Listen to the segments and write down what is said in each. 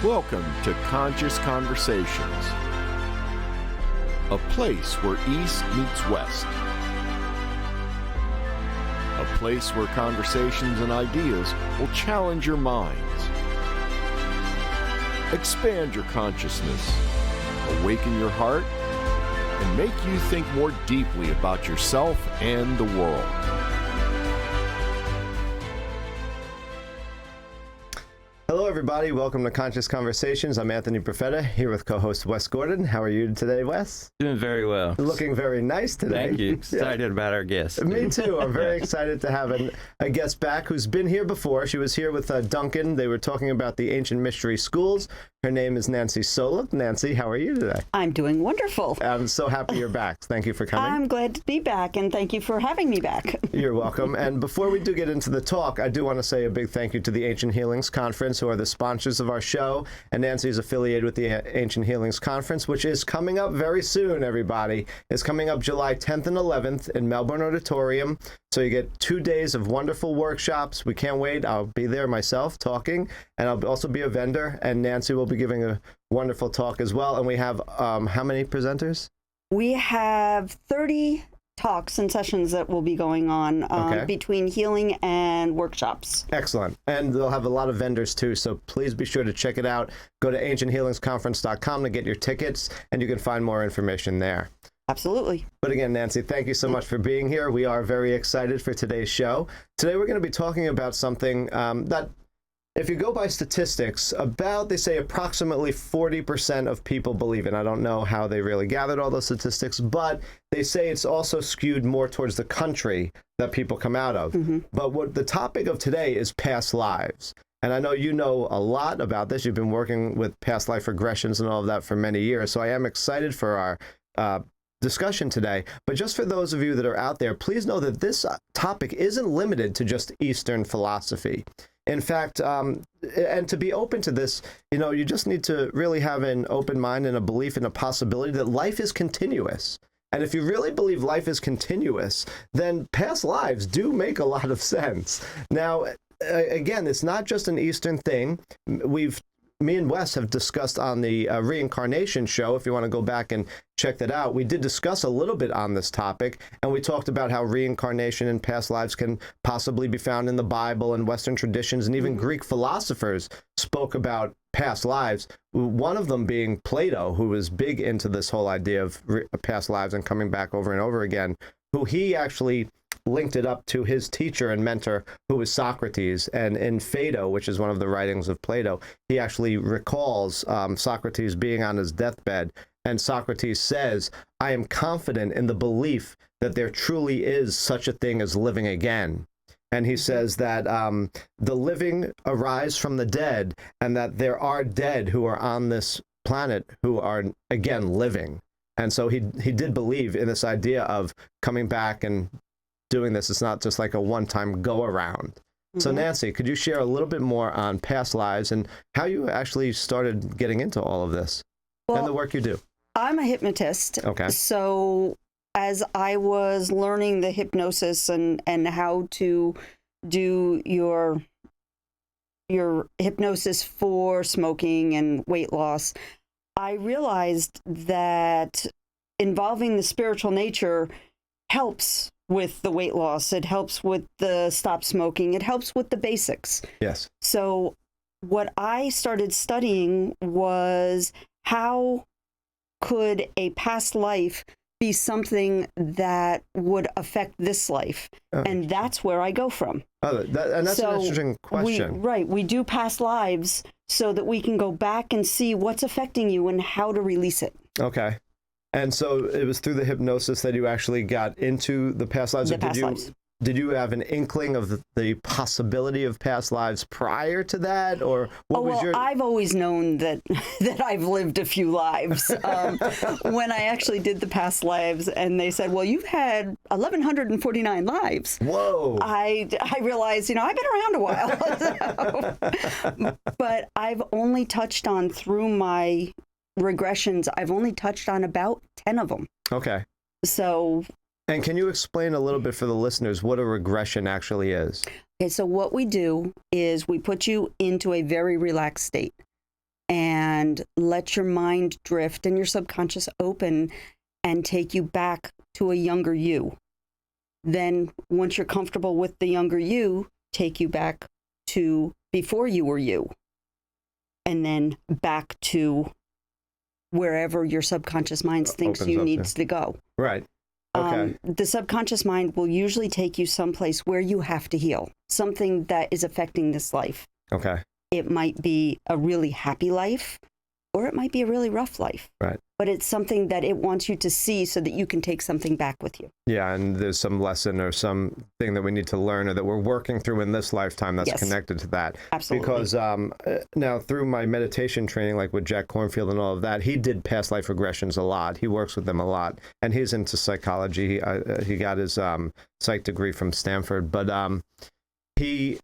Welcome to Conscious Conversations, a place where East meets West, a place where conversations and ideas will challenge your minds, expand your consciousness, awaken your heart, and make you think more deeply about yourself and the world. Hello, everybody. Welcome to Conscious Conversations. I'm Anthony Profeta, here with co-host Wes Gordon. How are you today, Wes? Doing very well. Looking very nice today. Thank you. Excited about our guest. Me too. I'm very excited to have a guest back who's been here before. She was here with Duncan. They were talking about the ancient mystery schools. Her name is Nancy Solook. Nancy, how are you today? I'm doing wonderful. I'm so happy you're back. Thank you for coming. I'm glad to be back, and thank you for having me back. You're welcome. And before we do get into the talk, I do want to say a big thank you to the Ancient Healings Conference, who are the sponsors of our show. And Nancy is affiliated with the Ancient Healings Conference, which is coming up very soon, everybody. It's coming up July 10th and 11th in Melbourne Auditorium. So you get 2 days of wonderful workshops. We can't wait. I'll be there myself talking, and I'll also be a vendor, and Nancy will be giving a wonderful talk as well. And we have how many presenters? We have 30 talks and sessions that will be going on between healing and workshops. Excellent. And they'll have a lot of vendors too, so please be sure to check it out. Go to ancienthealingsconference.com to get your tickets, and you can find more information there. Absolutely. But again, Nancy, thank you so much for being here. We are very excited for today's show. Today we're going to be talking about something that, if you go by statistics, they say approximately 40% of people believe in. I don't know how they really gathered all those statistics, but they say it's also skewed more towards the country that people come out of. Mm-hmm. But what the topic of today is past lives. And I know you know a lot about this. You've been working with past life regressions and all of that for many years. So I am excited for our discussion today. But just for those of you that are out there, please know that this topic isn't limited to just Eastern philosophy. In fact, and to be open to this, you just need to really have an open mind and a belief in a possibility that life is continuous. And if you really believe life is continuous, then past lives do make a lot of sense. Now, again, it's not just an Eastern thing. Me and Wes have discussed on the reincarnation show. If you want to go back and check that out, we did discuss a little bit on this topic, and we talked about how reincarnation and past lives can possibly be found in the Bible and Western traditions, and even Greek philosophers spoke about past lives, one of them being Plato, who was big into this whole idea of past lives and coming back over and over again, who he actually linked it up to his teacher and mentor, who was Socrates. And in Phaedo, which is one of the writings of Plato, he actually recalls Socrates being on his deathbed. And Socrates says, "I am confident in the belief that there truly is such a thing as living again." And he says that the living arise from the dead, and that there are dead who are on this planet who are, again, living. And so he did believe in this idea of coming back and doing this. It's not just like a one-time go-around. Mm-hmm. So Nancy, could you share a little bit more on past lives and how you actually started getting into all of this and the work you do? I'm a hypnotist. Okay. So as I was learning the hypnosis and how to do your hypnosis for smoking and weight loss, I realized that involving the spiritual nature helps with the weight loss. It helps with the stop smoking. It helps with the basics. Yes. So what I started studying was how could a past life be something that would affect this life? And that's where I go from. And that's an interesting question. We do past lives so that we can go back and see what's affecting you and how to release it. Okay. And so it was through the hypnosis that you actually got into the past lives? Did you have an inkling of the possibility of past lives prior to that? Or I've always known that I've lived a few lives. When I actually did the past lives and they said, well, you've had 1,149 lives. Whoa. I realized, I've been around a while. But I've only touched on, through my regressions, I've only touched on about 10 of them. Okay. So. And can you explain a little bit for the listeners what a regression actually is? Okay, so what we do is we put you into a very relaxed state. and let your mind drift and your subconscious open and take you back to a younger you. Then once you're comfortable with the younger you, take you back to before you were you, and then back to wherever your subconscious mind thinks you needs to go. Right. Okay. The subconscious mind will usually take you someplace where you have to heal, something that is affecting this life. Okay. It might be a really happy life, or it might be a really rough life. Right. But it's something that it wants you to see so that you can take something back with you. Yeah, and there's some lesson or some thing that we need to learn or that we're working through in this lifetime that's connected to that. Absolutely. Because now through my meditation training, like with Jack Kornfield and all of that, he did past life regressions a lot. He works with them a lot. And he's into psychology. He got his psych degree from Stanford. But he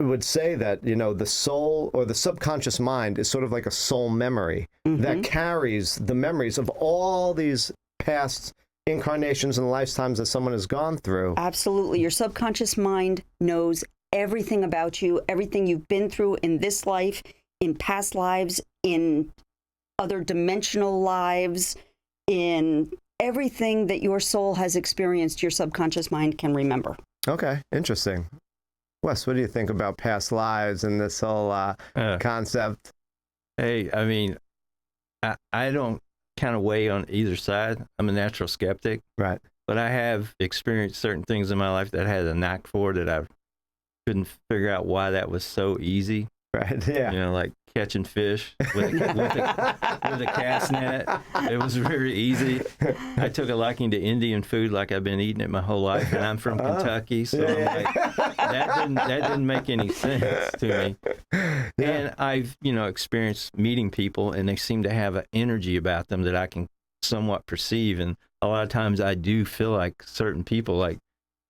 would say that, you know, the soul or the subconscious mind is sort of like a soul memory that carries the memories of all these past incarnations and lifetimes that someone has gone through. Absolutely. Your subconscious mind knows everything about you, everything you've been through in this life, in past lives, in other dimensional lives, in everything that your soul has experienced, your subconscious mind can remember. Okay, interesting. Wes, what do you think about past lives and this whole concept? Hey, I mean, I don't kind of weigh on either side. I'm a natural skeptic. Right. But I have experienced certain things in my life that I had a knack for that I couldn't figure out why that was so easy. Right, yeah. You know, like catching fish with a cast net. It was very easy. I took a liking to Indian food like I've been eating it my whole life, and I'm from Kentucky, so I'm like, that didn't make any sense to me. Yeah. And I've, you know, experienced meeting people, and they seem to have an energy about them that I can somewhat perceive, and a lot of times I do feel like certain people, like,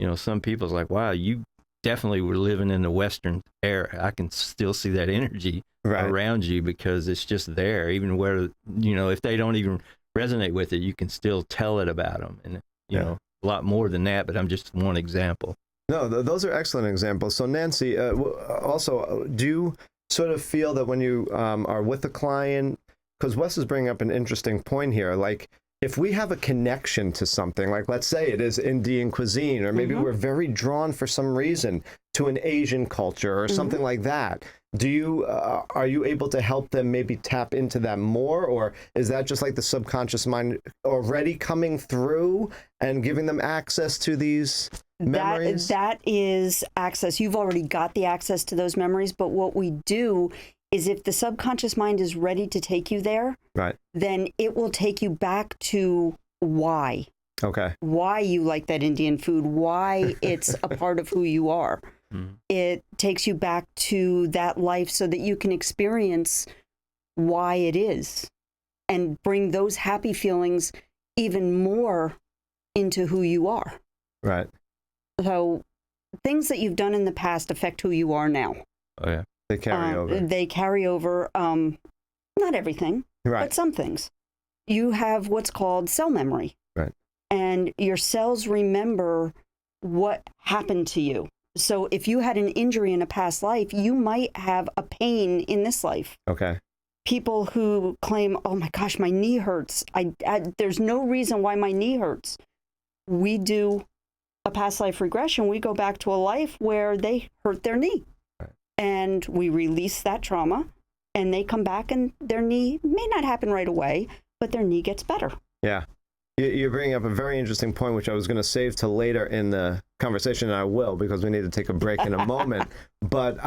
you know, some people's like, wow, you definitely were living in the Western era. I can still see that energy around you because it's just there, even where, you know, if they don't even resonate with it, you can still tell it about them. And, you know, a lot more than that, but I'm just one example. No, those are excellent examples. So Nancy, also, do you sort of feel that when you are with a client, because Wes is bringing up an interesting point here, like, if we have a connection to something, like let's say it is Indian cuisine, or maybe we're very drawn for some reason to an Asian culture or something like that, do you are you able to help them maybe tap into that more, or is that just like the subconscious mind already coming through and giving them access to these memories? That is access. You've already got the access to those memories, but what we do is if the subconscious mind is ready to take you there, then it will take you back to why. Okay. Why you like that Indian food, why it's a part of who you are. It takes you back to that life so that you can experience why it is and bring those happy feelings even more into who you are. Right. So things that you've done in the past affect who you are now. Oh, yeah. They carry over. They carry over, not everything, but some things. You have what's called cell memory. Right. And your cells remember what happened to you. So if you had an injury in a past life, you might have a pain in this life. Okay. People who claim, oh my gosh, my knee hurts. There's no reason why my knee hurts. We do a past life regression. We go back to a life where they hurt their knee. And we release that trauma, and they come back, and their knee may not happen right away, but their knee gets better. Yeah. You're bringing up a very interesting point, which I was going to save till later in the conversation, and I will, because we need to take a break in a moment. But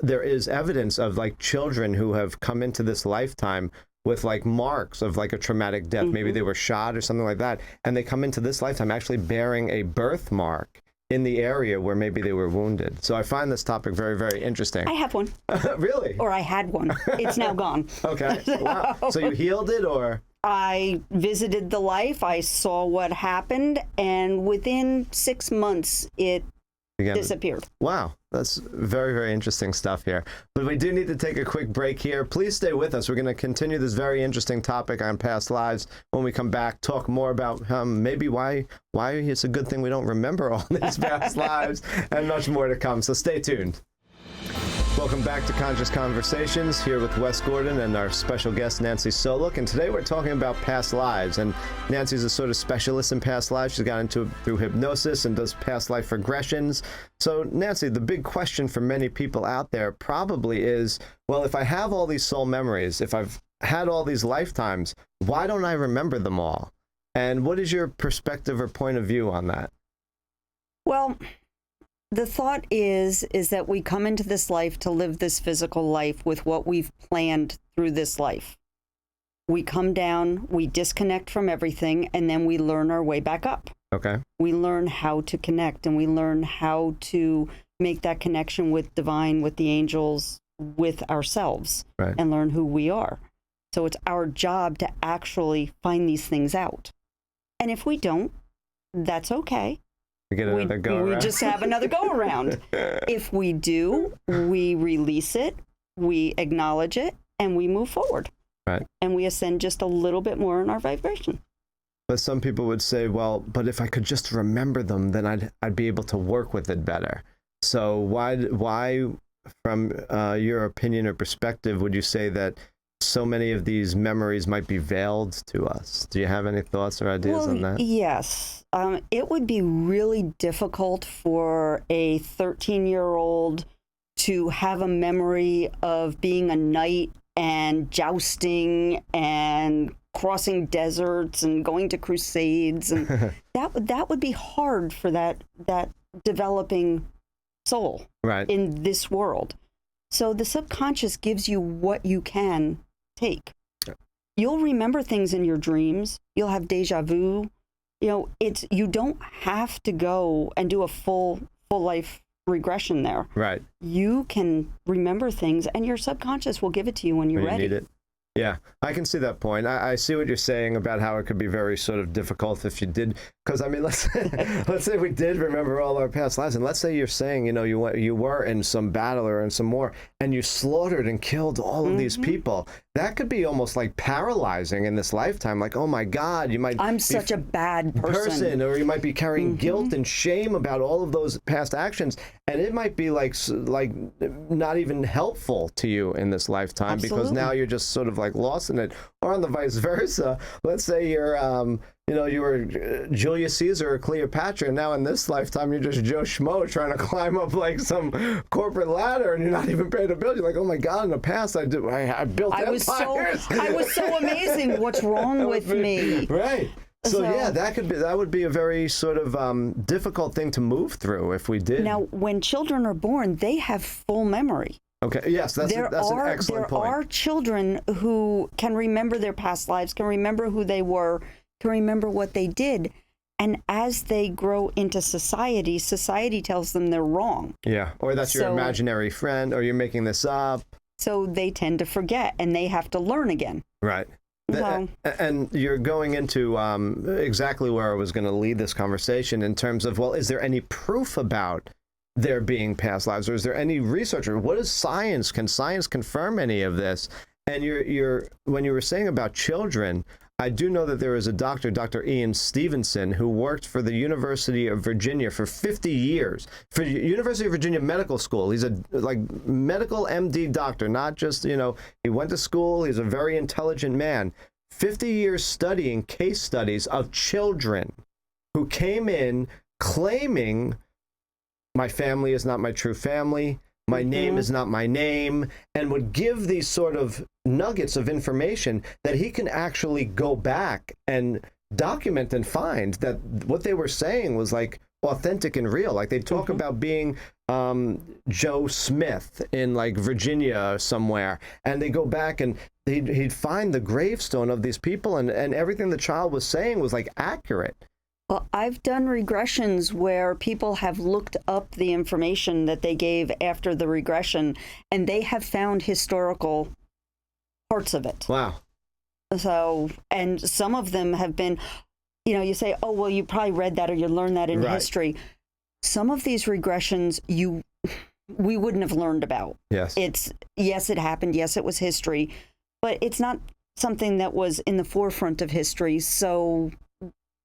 there is evidence of, like, children who have come into this lifetime with, like, marks of, like, a traumatic death. Maybe they were shot or something like that, and they come into this lifetime actually bearing a birthmark in the area where maybe they were wounded. So I find this topic very, very interesting. I have one. Really? Or I had one. It's now gone. Okay. Wow. So you healed it, or? I visited the life. I saw what happened. And within 6 months, it disappeared. Wow. That's very, very interesting stuff here. But we do need to take a quick break here. Please stay with us. We're going to continue this very interesting topic on past lives. When we come back, talk more about maybe why it's a good thing we don't remember all these past lives, and much more to come. So stay tuned. Welcome back to Conscious Conversations, here with Wes Gordon and our special guest, Nancy Solook. And today we're talking about past lives. And Nancy's a sort of specialist in past lives. She's got into it through hypnosis and does past life regressions. So, Nancy, the big question for many people out there probably is, well, if I have all these soul memories, if I've had all these lifetimes, why don't I remember them all? And what is your perspective or point of view on that? Well, the thought is that we come into this life to live this physical life with what we've planned through this life. We come down, we disconnect from everything, and then we learn our way back up. Okay. We learn how to connect, and we learn how to make that connection with divine, with the angels, with ourselves, right, and learn who we are. So it's our job to actually find these things out. And if we don't, that's okay. We get another go around. We just have another go around. If we do, we release it, we acknowledge it, and we move forward. Right. And we ascend just a little bit more in our vibration. But some people would say, well, but if I could just remember them, then I'd be able to work with it better. So why from your opinion or perspective, would you say that so many of these memories might be veiled to us? Do you have any thoughts or ideas on that? Yes. It would be really difficult for a 13-year-old to have a memory of being a knight and jousting and crossing deserts and going to crusades, and that would be hard for that developing soul, right, in this world. So the subconscious gives you what you can take. You'll remember things in your dreams. You'll have deja vu. You know, you don't have to go and do a full life regression there. Right. You can remember things, and your subconscious will give it to you when you're ready. You need it. Yeah, I can see that point. I see what you're saying about how it could be very sort of difficult if you did, because I mean, let's say we did remember all our past lives, and let's say you're saying, you were in some battle or in some war, and you slaughtered and killed all of these people. That could be almost like paralyzing in this lifetime. Like, oh my God, I'm such a bad person, or you might be carrying guilt and shame about all of those past actions, and it might be like not even helpful to you in this lifetime. Absolutely. Because now you're just sort of like lost in it. Or on the vice versa, let's say you're you were Julius Caesar or Cleopatra, and now in this lifetime you're just Joe Schmo trying to climb up like some corporate ladder, and you're not even paying a bill. You're like, oh my God, in the past I built empires. I was so amazing. What's wrong with me? Right. So yeah, that would be a very sort of difficult thing to move through if we did. Now, when children are born, they have full memory. Okay. Yes, that's an excellent point. There are children who can remember their past lives, can remember who they were, can remember what they did. And as they grow into society tells them they're wrong. Yeah. Or that's your imaginary friend, or you're making this up. So they tend to forget, and they have to learn again. Right. And you're going into exactly where I was going to lead this conversation in terms of, well, is there any proof about there being past lives, or is there any research, or what is science? Can science confirm any of this? And when you were saying about children, I do know that there is a doctor, Dr. Ian Stevenson, who worked for the University of Virginia for 50 years, for University of Virginia Medical School. He's a medical MD doctor, not just, he went to school. He's a very intelligent man. 50 years studying case studies of children who came in claiming, my family is not my true family, my name is not my name, and would give these sort of nuggets of information that he can actually go back and document and find that what they were saying was like authentic and real. Like they talk about being Joe Smith in like Virginia somewhere, and they go back and he'd find the gravestone of these people, and everything the child was saying was like accurate. Well, I've done regressions where people have looked up the information that they gave after the regression, and they have found historical parts of it. Wow. So, and some of them have been, you say, oh, well, you probably read that or you learned that in history. Some of these regressions we wouldn't have learned about. Yes. Yes, it happened. Yes, it was history, but it's not something that was in the forefront of history. So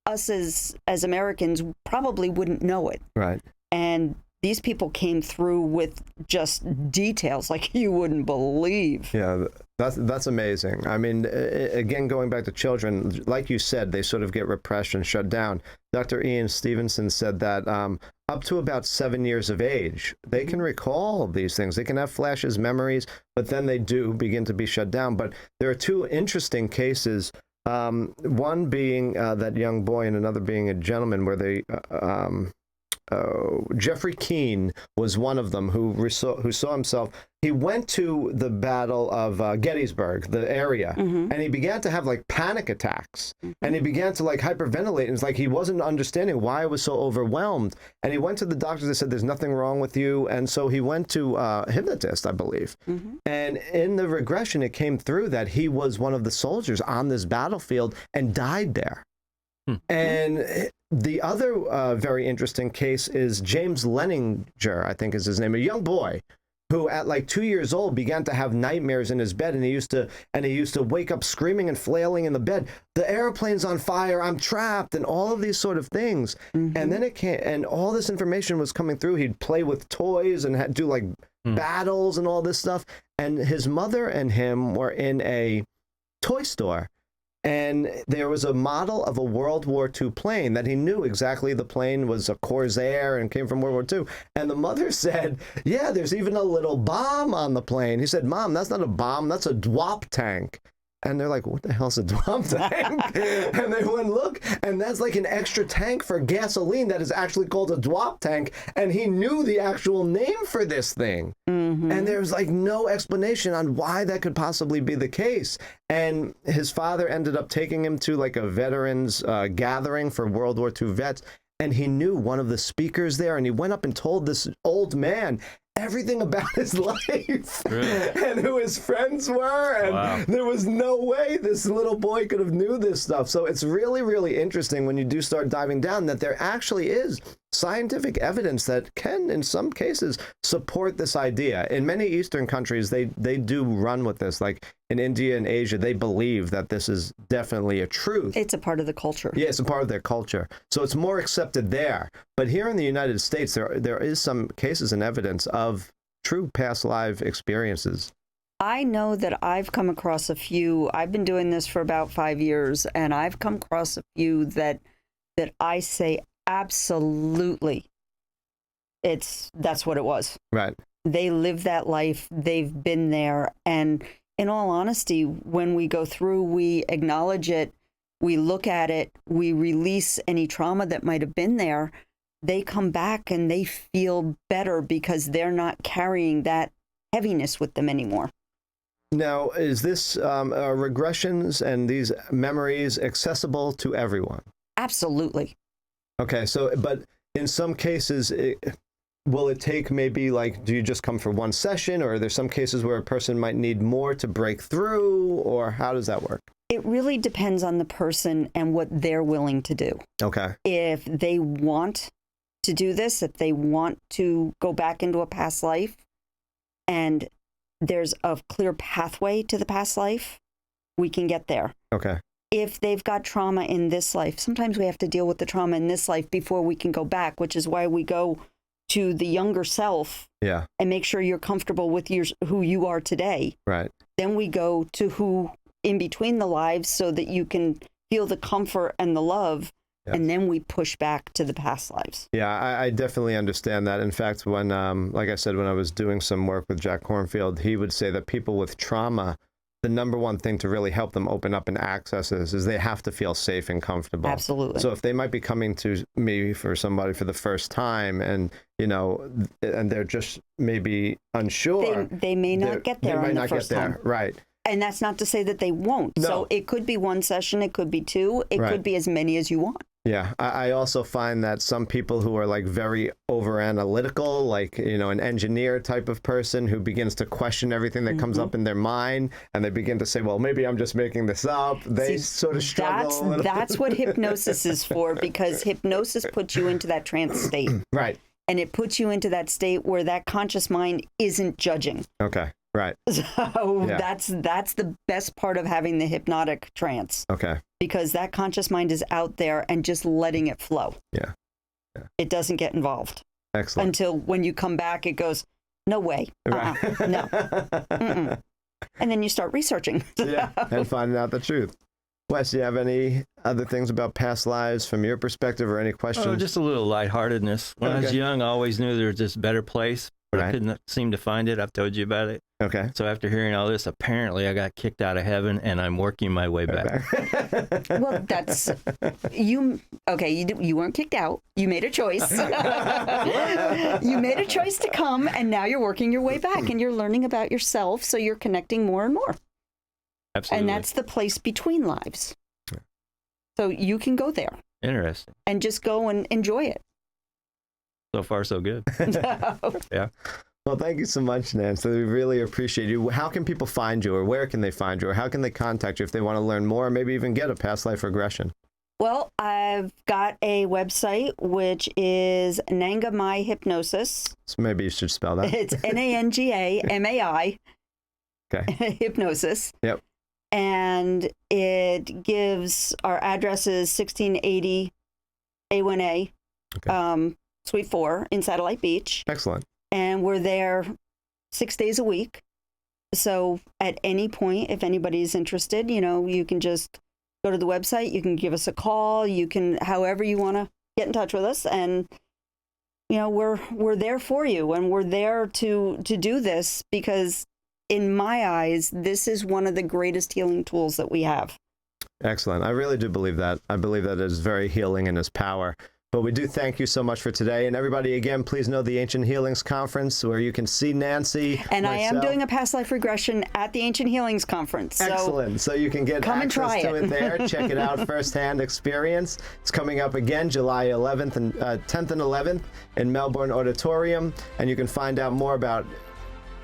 us as Americans probably wouldn't know it. Right. And these people came through with just details like you wouldn't believe. Yeah, that's amazing. I mean, again, going back to children, like you said, they sort of get repressed and shut down. Dr. Ian Stevenson said that up to about 7 years of age, they can recall these things. They can have flashes, memories, but then they do begin to be shut down. But there are two interesting cases, one being that young boy and another being a gentleman where they... Jeffrey Keane was one of them who saw himself. He went to the Battle of Gettysburg, the area, and he began to have like panic attacks, and he began to like hyperventilate. And it's like he wasn't understanding why I was so overwhelmed. And he went to the doctors. They said, "There's nothing wrong with you." And so he went to a hypnotist, I believe. And in the regression, it came through that he was one of the soldiers on this battlefield and died there. And the other very interesting case is James Lenninger, I think is his name, a young boy who at like 2 years old began to have nightmares in his bed, and he used to wake up screaming and flailing in the bed. The airplane's on fire, I'm trapped, and all of these sort of things. And then and all this information was coming through. He'd play with toys and do like battles and all this stuff. And his mother and him were in a toy store. And there was a model of a World War II plane that he knew exactly the plane was a Corsair and came from World War II. And the mother said, yeah, there's even a little bomb on the plane. He said, Mom, that's not a bomb, that's a DWAP tank. And they're like, what the hell's a DWAP tank? And they went, look, and that's like an extra tank for gasoline that is actually called a DWAP tank. And he knew the actual name for this thing. And there was like no explanation on why that could possibly be the case. And his father ended up taking him to like a veterans gathering for World War II vets. And he knew one of the speakers there. And he went up and told this old man everything about his life and who his friends were. And there was no way this little boy could have knew this stuff. So it's really, really interesting when you do start diving down that there actually is scientific evidence that can, in some cases, support this idea. In many Eastern countries, they do run with this. Like in India and Asia, they believe that this is definitely a truth. It's a part of the culture. Yeah, it's a part of their culture. So it's more accepted there. But here in the United States, there is some cases and evidence of true past life experiences. I know that I've come across a few. I've been doing this for about 5 years, and I've come across a few that I say absolutely that's what it was. Right. They live that life. They've been there. And in all honesty, when we go through, we acknowledge it, we look at it, we release any trauma that might have been there. They come back and they feel better because they're not carrying that heaviness with them anymore. Now, is this regressions and these memories accessible to everyone? Absolutely. Okay, so, but in some cases, will it take maybe like, do you just come for one session, or are there some cases where a person might need more to break through, or how does that work? It really depends on the person and what they're willing to do. Okay. If they want to do this, if they want to go back into a past life, and there's a clear pathway to the past life, we can get there. Okay. If they've got trauma in this life, sometimes we have to deal with the trauma in this life before we can go back, which is why we go to the younger self and make sure you're comfortable with who you are today. Right. Then we go to who in between the lives so that you can feel the comfort and the love. Yes. And then we push back to the past lives. Yeah, I definitely understand that. In fact, when, like I said, when I was doing some work with Jack Kornfield, he would say that people with trauma, the number one thing to really help them open up and access this is they have to feel safe and comfortable. Absolutely. So if they might be coming to me for somebody for the first time and, you know, and they're just maybe unsure. They may not get there on the first time. Right. And that's not to say that they won't. No. So it could be one session, it could be two, it could be as many as you want. Yeah, I also find that some people who are like very over analytical, like, you know, an engineer type of person who begins to question everything that comes up in their mind, and they begin to say, well, maybe I'm just making this up. They sort of struggle. That's what hypnosis is for, because hypnosis puts you into that trance state. Right. And it puts you into that state where that conscious mind isn't judging. Okay. Right. So that's the best part of having the hypnotic trance. Okay. Because that conscious mind is out there and just letting it flow. Yeah. It doesn't get involved. Excellent. Until when you come back, it goes, no way. Right. No. Mm-mm. And then you start researching. Yeah, and finding out the truth. Wes, do you have any other things about past lives from your perspective or any questions? Oh, just a little lightheartedness. When I was young, I always knew there was this better place, but I couldn't seem to find it. I've told you about it. Okay. So after hearing all this, apparently I got kicked out of heaven, and I'm working my way back. Well, that's you. Okay, you weren't kicked out. You made a choice. You made a choice to come, and now you're working your way back, and you're learning about yourself, so you're connecting more and more. Absolutely. And that's the place between lives. So you can go there. Interesting. And just go and enjoy it. So far, so good. Yeah. Well, thank you so much, Nancy. We really appreciate you. How can people find you, or where can they find you, or how can they contact you if they want to learn more, or maybe even get a past life regression? Well, I've got a website, which is Nangamai Hypnosis. So maybe you should spell that. It's Nangamai Hypnosis. Yep. And it gives, our address is 1680 A1A, Suite 4 in Satellite Beach. Excellent. And we're there 6 days a week. So at any point, if anybody's interested, you can just go to the website. You can give us a call. You can, however you want to get in touch with us. And, we're there for you. And we're there to do this because in my eyes, this is one of the greatest healing tools that we have. Excellent. I really do believe that. I believe that it is very healing in its power. But we do thank you so much for today. And everybody, again, please know the Ancient Healings Conference, where you can see Nancy. And myself. I am doing a past life regression at the Ancient Healings Conference. So excellent. So you can get access to it there. Check it out, firsthand experience. It's coming up again July 11th and 10th and 11th in Melbourne Auditorium. And you can find out more about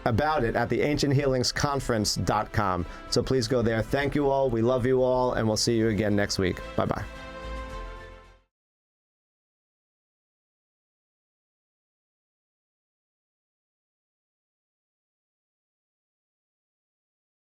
it at the ancienthealingsconference.com. So please go there. Thank you all. We love you all. And we'll see you again next week. Bye-bye.